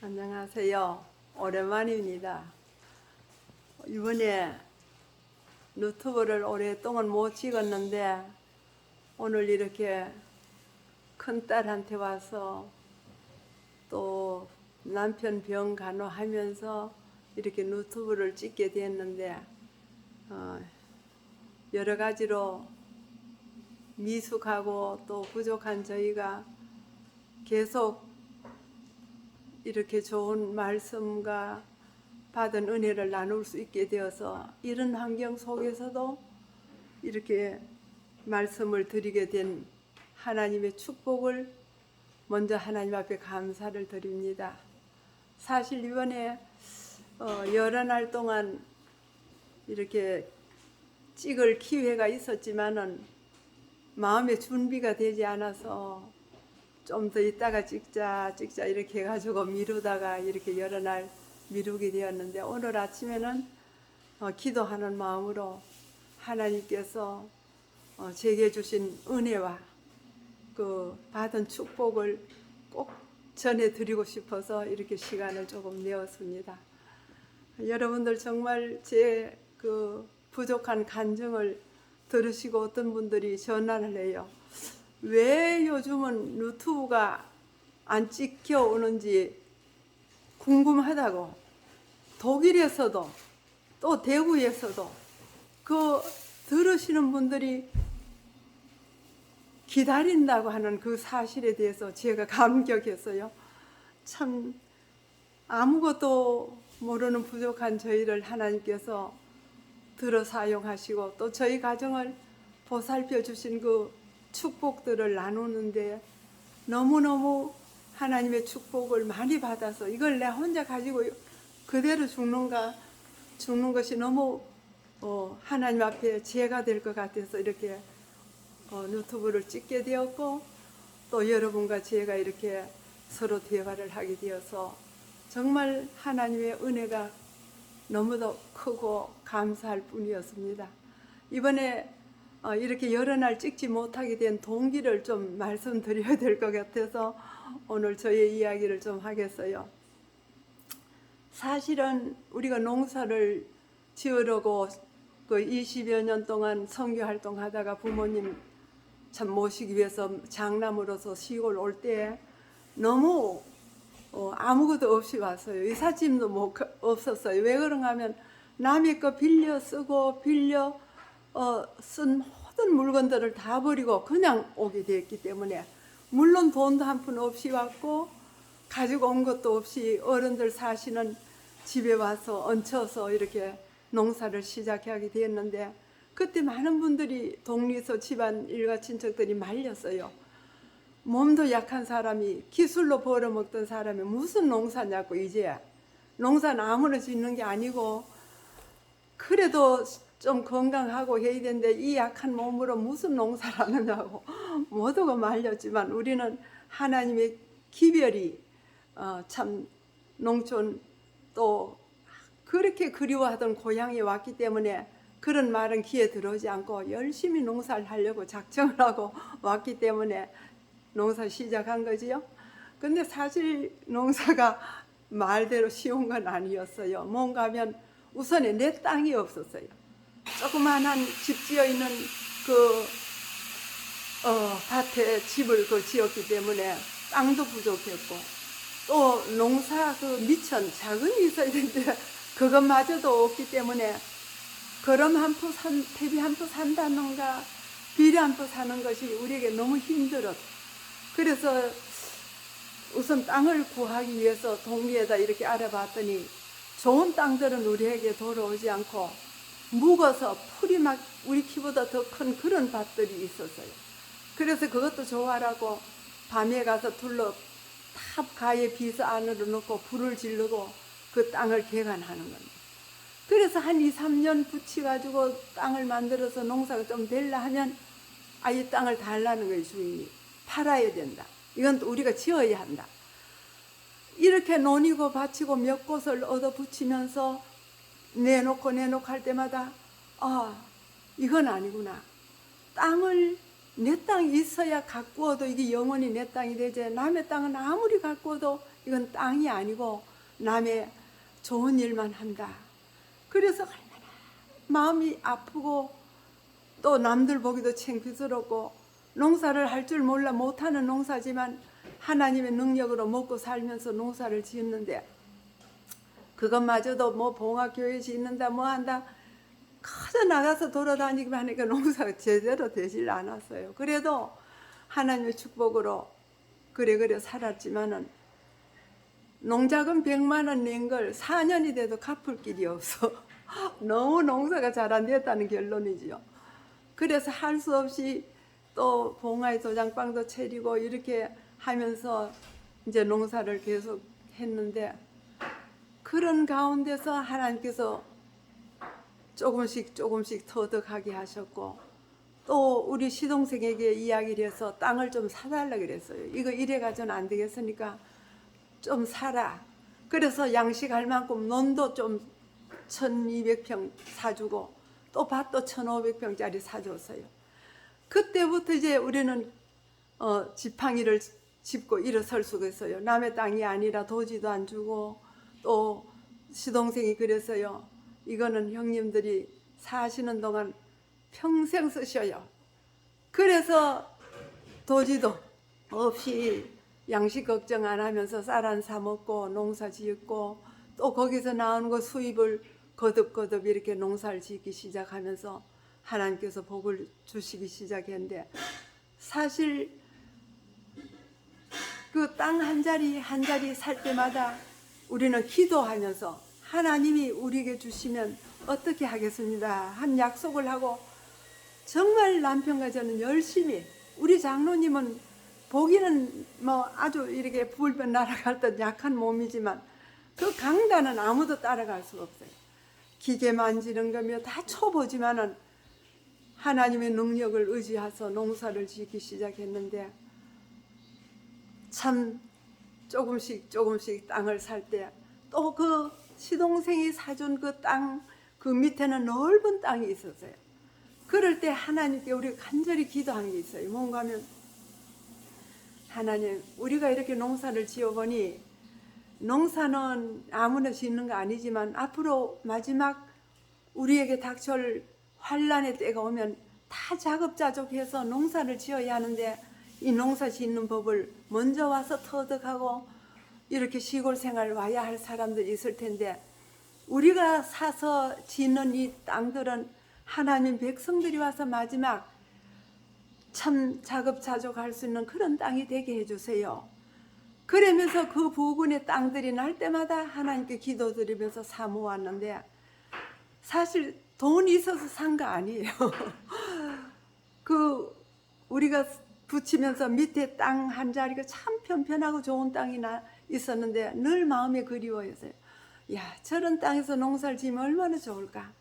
안녕하세요. 오랜만입니다. 이번에 유튜브를 오랫동안 못 찍었는데 오늘 이렇게 큰딸한테 와서 또 남편 병 간호하면서 이렇게 유튜브를 찍게 됐는데 여러 가지로 미숙하고 또 부족한 저희가 계속 이렇게 좋은 말씀과 받은 은혜를 나눌 수 있게 되어서 이런 환경 속에서도 이렇게 말씀을 드리게 된 하나님의 축복을 먼저 하나님 앞에 감사를 드립니다. 사실 이번에 여러 날 동안 이렇게 찍을 기회가 있었지만은 마음의 준비가 되지 않아서 좀 더 이따가 찍자 이렇게 해가지고 미루다가 이렇게 여러 날 미루게 되었는데 오늘 아침에는 기도하는 마음으로 하나님께서 제게 주신 은혜와 그 받은 축복을 꼭 전해드리고 싶어서 이렇게 시간을 조금 내었습니다. 여러분들 정말 제 그 부족한 간증을 들으시고 어떤 분들이 전화를 해요. 왜 요즘은 유튜브가 안 찍혀 오는지 궁금하다고. 독일에서도 또 대구에서도 그 들으시는 분들이 기다린다고 하는 그 사실에 대해서 제가 감격했어요. 참 아무것도 모르는 부족한 저희를 하나님께서 들어 사용하시고 또 저희 가정을 보살펴 주신 그 축복들을 나누는데 너무너무 하나님의 축복을 많이 받아서 이걸 내 혼자 가지고 그대로 죽는 것이 너무 하나님 앞에 죄가 될 것 같아서 이렇게 유튜브를 찍게 되었고 또 여러분과 제가 이렇게 서로 대화를 하게 되어서 정말 하나님의 은혜가 너무도 크고 감사할 뿐이었습니다. 이번에 이렇게 여러 날 찍지 못하게 된 동기를 좀 말씀드려야 될 것 같아서 오늘 저의 이야기를 좀 하겠어요. 사실은 우리가 농사를 지으려고 그 20여 년 동안 선교 활동하다가 부모님 참 모시기 위해서 장남으로서 시골 올 때 너무 아무것도 없이 왔어요. 이삿짐도 없었어요. 왜 그런가 하면 남의 거 빌려 쓰고 빌려 쓴 모든 물건들을 다 버리고 그냥 오게 됐기 때문에 물론 돈도 한 푼 없이 왔고 가지고 온 것도 없이 어른들 사시는 집에 와서 얹혀서 이렇게 농사를 시작하게 됐는데 그때 많은 분들이 동리서 집안 일가 친척들이 말렸어요. 몸도 약한 사람이 기술로 벌어먹던 사람이 무슨 농사냐고. 이제 농사는 아무나 짓는 게 아니고 그래도 좀 건강하고 해야 되는데 이 약한 몸으로 무슨 농사를 하느냐고 모두가 말렸지만 우리는 하나님의 기별이 참 농촌 또 그렇게 그리워하던 고향에 왔기 때문에 그런 말은 귀에 들어오지 않고 열심히 농사를 하려고 작정을 하고 왔기 때문에 농사 시작한 거지요. 근데 사실 농사가 말대로 쉬운 건 아니었어요. 뭔가 하면 우선에 내 땅이 없었어요. 조그만한 집 지어 있는 그 밭에 집을 지었기 때문에 땅도 부족했고 또 농사 그 미천 자금이 있어야 되는데 그것마저도 없기 때문에 거름 한 푸 퇴비 한 푸 산다는가 비료 한 푸 사는 것이 우리에게 너무 힘들었어요. 그래서 우선 땅을 구하기 위해서 동리에다 이렇게 알아봤더니 좋은 땅들은 우리에게 돌아오지 않고 묵어서 풀이 막 우리 키보다 더 큰 그런 밭들이 있었어요. 그래서 그것도 좋아라고 밤에 가서 둘러 탑 가에 비서 안으로 넣고 불을 지르고 그 땅을 개간하는 겁니다. 그래서 한 2, 3년 붙여가지고 땅을 만들어서 농사가 좀 될라 하면 이 땅을 달라는 거예요. 주인이 팔아야 된다. 이건 또 우리가 지어야 한다. 이렇게 논이고 바치고 몇 곳을 얻어 붙이면서 내놓고 할 때마다 이건 아니구나. 땅을 내 땅이 있어야 가꾸어도 이게 영원히 내 땅이 되지. 남의 땅은 아무리 가꾸어도 이건 땅이 아니고 남의 좋은 일만 한다. 그래서 얼마나 마음이 아프고 또 남들 보기도 창피스럽고 농사를 할 줄 몰라 못하는 농사지만 하나님의 능력으로 먹고 살면서 농사를 짓는데 그것마저도 뭐 봉합교회 짓는다 뭐 한다 커져 나가서 돌아다니기만 하니까 농사가 제대로 되질 않았어요. 그래도 하나님의 축복으로 그래 살았지만은 농자금 100만 원 낸 걸 4년이 돼도 갚을 길이 없어. 너무 농사가 잘 안 됐다는 결론이지요. 그래서 할 수 없이 또 봉화의 도장방도 차리고 이렇게 하면서 이제 농사를 계속 했는데 그런 가운데서 하나님께서 조금씩 터득하게 하셨고 또 우리 시동생에게 이야기를 해서 땅을 좀 사달라 그랬어요. 이거 이래가지고는 안 되겠으니까 좀 사라. 그래서 양식할 만큼 논도 좀 1200평 사주고 또 밭도 1500평짜리 사줬어요. 그때부터 이제 우리는 지팡이를 짚고 일어설 수가 있어요. 남의 땅이 아니라 도지도 안 주고 또 시동생이 그랬어요. 이거는 형님들이 사시는 동안 평생 쓰셔요. 그래서 도지도 없이 양식 걱정 안 하면서 쌀 안 사 먹고 농사 지었고 또 거기서 나오는 거 수입을 거듭 이렇게 농사를 짓기 시작하면서 하나님께서 복을 주시기 시작했는데 사실 그 땅 한 자리 살 때마다 우리는 기도하면서 하나님이 우리에게 주시면 어떻게 하겠습니다 한 약속을 하고 정말 남편과 저는 열심히 우리 장로님은 보기는 뭐 아주 이렇게 불변 날아갈 듯 약한 몸이지만 그 강단은 아무도 따라갈 수가 없어요. 기계 만지는 거며 다 초보지만은 하나님의 능력을 의지해서 농사를 짓기 시작했는데 참 조금씩 땅을 살 때 또 그 시동생이 사준 그 땅 그 밑에는 넓은 땅이 있었어요. 그럴 때 하나님께 우리가 간절히 기도한 게 있어요. 뭔가 하면 하나님 우리가 이렇게 농사를 지어보니 농사는 아무나 짓는 거 아니지만 앞으로 마지막 우리에게 닥쳐올 환란의 때가 오면 다 자급자족해서 농사를 지어야 하는데 이 농사 짓는 법을 먼저 와서 터득하고 이렇게 시골 생활 와야 할 사람들이 있을 텐데 우리가 사서 짓는 이 땅들은 하나님 백성들이 와서 마지막 참 자급자족할 수 있는 그런 땅이 되게 해주세요. 그러면서 그 부근의 땅들이 날 때마다 하나님께 기도드리면서 사모았는데 사실 돈이 있어서 산 거 아니에요. 그 우리가 붙이면서 밑에 땅 한 자리가 참 편편하고 좋은 땅이 있었는데 늘 마음에 그리워했어요. 야, 저런 땅에서 농사를 지으면 얼마나 좋을까.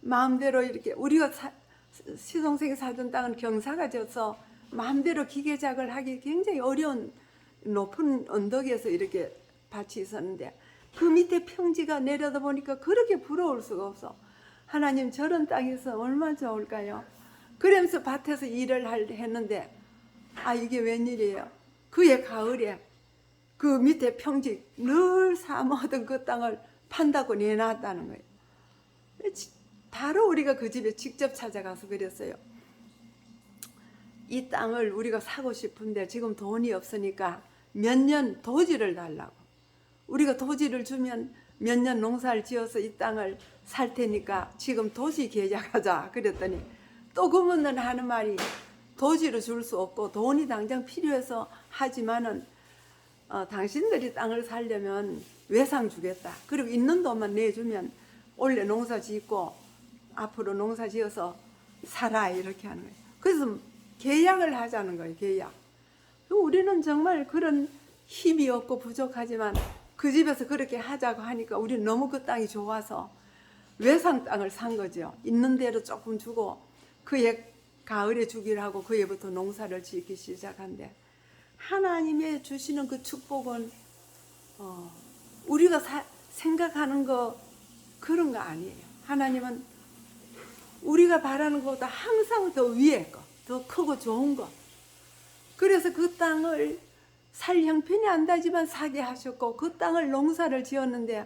마음대로 이렇게 우리가 시동생이 사준 땅은 경사가 져서 마음대로 기계작을 하기 굉장히 어려운 높은 언덕에서 이렇게 밭이 있었는데 그 밑에 평지가 내려다 보니까 그렇게 부러울 수가 없어. 하나님 저런 땅에서 얼마나 좋을까요? 그러면서 밭에서 일을 했는데 아 이게 웬일이에요. 그해 가을에 그 밑에 평지 늘 사모하던 그 땅을 판다고 내놨다는 거예요. 바로 우리가 그 집에 직접 찾아가서 그랬어요. 이 땅을 우리가 사고 싶은데 지금 돈이 없으니까 몇 년 도지를 달라고. 우리가 도지를 주면 몇 년 농사를 지어서 이 땅을 살 테니까 지금 도지 계약하자 그랬더니 또 그분은 하는 말이 도지로 줄 수 없고 돈이 당장 필요해서 하지만은 당신들이 땅을 살려면 외상 주겠다. 그리고 있는 돈만 내주면 원래 농사 짓고 앞으로 농사 지어서 살아 이렇게 하는 거예요. 그래서 계약을 하자는 거예요. 계약. 우리는 정말 그런 힘이 없고 부족하지만 그 집에서 그렇게 하자고 하니까 우리는 너무 그 땅이 좋아서 외상 땅을 산 거죠. 있는 대로 조금 주고 그해 가을에 주기를 하고 그해부터 농사를 짓기 시작한데 하나님의 주시는 그 축복은 우리가 생각하는 거 그런 거 아니에요. 하나님은 우리가 바라는 것보다 항상 더 위에 거 더 크고 좋은 거. 그래서 그 땅을 살 형편이 안 되지만 사게 하셨고 그 땅을 농사를 지었는데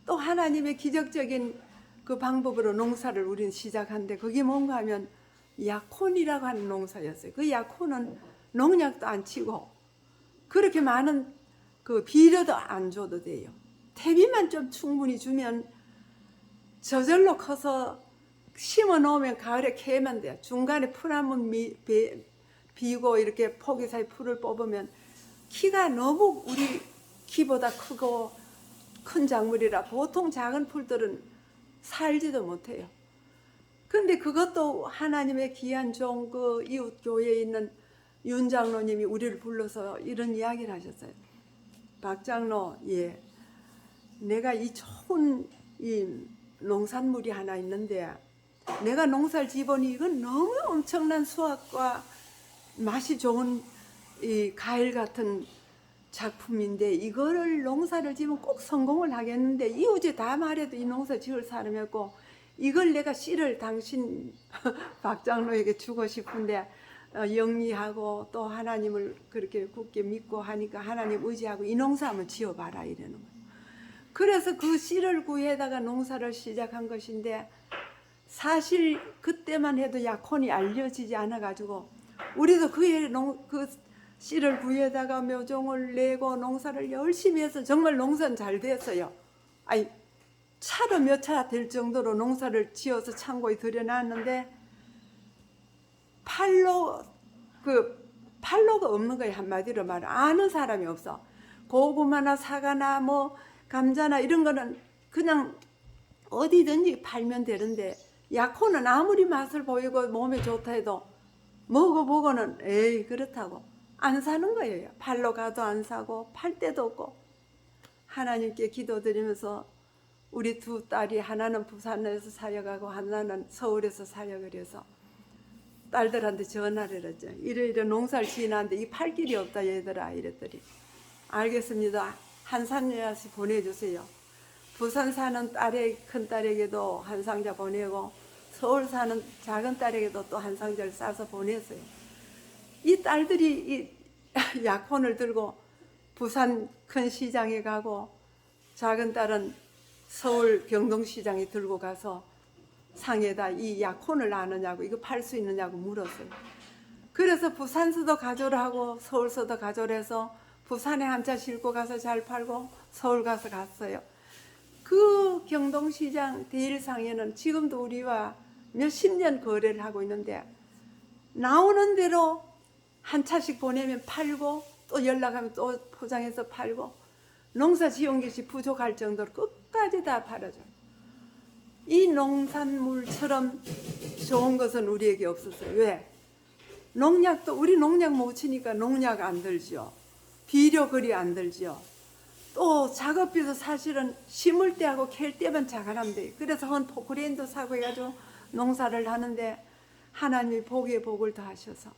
또 하나님의 기적적인 그 방법으로 농사를 우리는 시작한데 그게 뭔가 하면 약혼이라고 하는 농사였어요. 그 약혼은 농약도 안 치고 그렇게 많은 그 비료도 안 줘도 돼요. 퇴비만 좀 충분히 주면 저절로 커서 심어 놓으면 가을에 캐면 돼요. 중간에 풀 한번 비고 이렇게 포기 사이 풀을 뽑으면 키가 너무 우리 키보다 크고 큰 작물이라 보통 작은 풀들은 살지도 못해요. 근데 그것도 하나님의 귀한 종 그 이웃 교회에 있는 윤 장로님이 우리를 불러서 이런 이야기를 하셨어요. 박 장로, 예, 내가 이 좋은 이 농산물이 하나 있는데 내가 농사를 지보니 이건 너무 엄청난 수확과 맛이 좋은 이 과일 같은 작품인데 이거를 농사를 지면 꼭 성공을 하겠는데 이웃이 다 말해도 이 농사 지을 사람이 없고 이걸 내가 씨를 당신 박 장로에게 주고 싶은데 영리하고 또 하나님을 그렇게 굳게 믿고 하니까 하나님 의지하고 이 농사 한번 지어봐라 이러는 거예요. 그래서 그 씨를 구해다가 농사를 시작한 것인데 사실 그때만 해도 약혼이 알려지지 않아가지고 우리도 그 씨를 구해다가 묘종을 내고 농사를 열심히 해서 정말 농사는 잘 됐어요. 아니 차로 몇 차 될 정도로 농사를 지어서 창고에 들여놨는데 팔로가 없는 거예요. 한마디로 말하면 아는 사람이 없어. 고구마나 사과나 뭐 감자나 이런 거는 그냥 어디든지 팔면 되는데 약혼은 아무리 맛을 보이고 몸에 좋다 해도 먹어보고는 에이 그렇다고 안 사는 거예요. 팔로 가도 안 사고 팔 데도 없고 하나님께 기도드리면서 우리 두 딸이 하나는 부산에서 사역하고 하나는 서울에서 사역을 해서 딸들한테 전화를 했죠. 이래 농사를 지나는데 이 팔 길이 없다 얘들아 이랬더니 알겠습니다. 한상자씩 보내주세요. 부산 사는 큰 딸에게도 한 상자 보내고 서울 사는 작은 딸에게도 또 한 상자를 싸서 보냈어요. 이 딸들이 이 약혼을 들고 부산 큰 시장에 가고 작은 딸은 서울 경동시장에 들고 가서 상에다 이 약혼을 아느냐고 이거 팔 수 있느냐고 물었어요. 그래서 부산서도 가져를 하고 서울서도 가져를 해서 부산에 한 차 싣고 가서 잘 팔고 서울 가서 갔어요. 그 경동시장 대일상에는 지금도 우리와 몇십 년 거래를 하고 있는데 나오는 대로 한 차씩 보내면 팔고 또 연락하면 또 포장해서 팔고 농사 지은 것이 부족할 정도로 끝까지 다 팔아줘요. 이 농산물처럼 좋은 것은 우리에게 없었어요. 왜? 농약도 우리 농약 못 치니까 농약 안 들죠. 비료 그리 안 들죠. 또 작업비도 사실은 심을 때하고 캘 때만 자갈하면 돼요. 그래서 헌 포크레인도 사고 해가지고 농사를 하는데 하나님이 복에 복을 더하셔서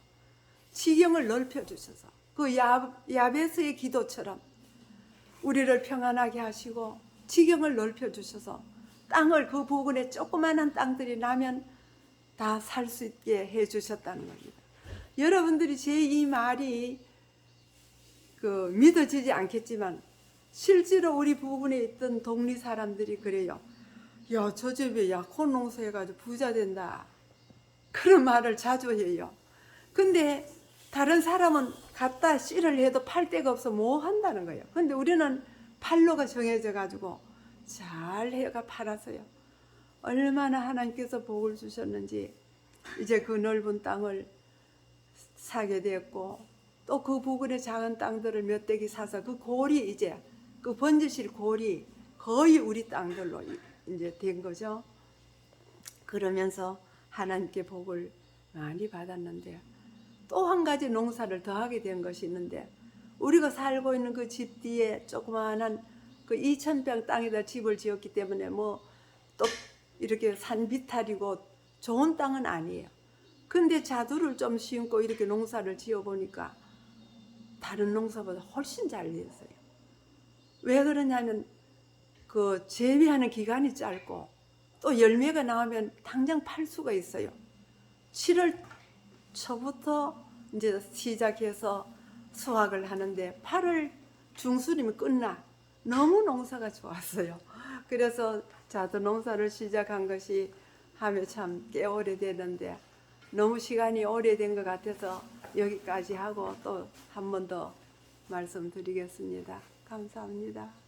지경을 넓혀주셔서 그 야베스의 기도처럼 우리를 평안하게 하시고 지경을 넓혀주셔서 땅을 그 부근에 조그마한 땅들이 나면 다 살 수 있게 해주셨다는 겁니다. 여러분들이 제 이 말이 믿어지지 않겠지만 실제로 우리 부근에 있던 동리 사람들이 그래요. 야, 저 집에 약혼 농사해가지고 부자 된다. 그런 말을 자주 해요. 근데 다른 사람은 갖다 씨를 해도 팔 데가 없어 뭐 한다는 거예요. 근데 우리는 팔로가 정해져 가지고 잘 해가 팔아서요. 얼마나 하나님께서 복을 주셨는지 이제 그 넓은 땅을 사게 됐고 또 그 부근의 작은 땅들을 몇 댁이 사서 그 골이 이제 그 번지실 골이 거의 우리 땅들로 이제 된 거죠. 그러면서 하나님께 복을 많이 받았는데 또 한 가지 농사를 더 하게 된 것이 있는데 우리가 살고 있는 그 집 뒤에 조그마한 그 2,000평 땅에다 집을 지었기 때문에 뭐 또 이렇게 산비탈이고 좋은 땅은 아니에요. 근데 자두를 좀 심고 이렇게 농사를 지어보니까 다른 농사보다 훨씬 잘 됐어요. 왜 그러냐면 그 재배하는 기간이 짧고 또 열매가 나오면 당장 팔 수가 있어요. 7월 초부터 이제 시작해서 수확을 하는데 8월 중순이면 끝나. 너무 농사가 좋았어요. 그래서 자두 농사를 시작한 것이 하며 참 꽤 오래되는데 너무 시간이 오래된 것 같아서 여기까지 하고 또 한 번 더 말씀드리겠습니다. 감사합니다.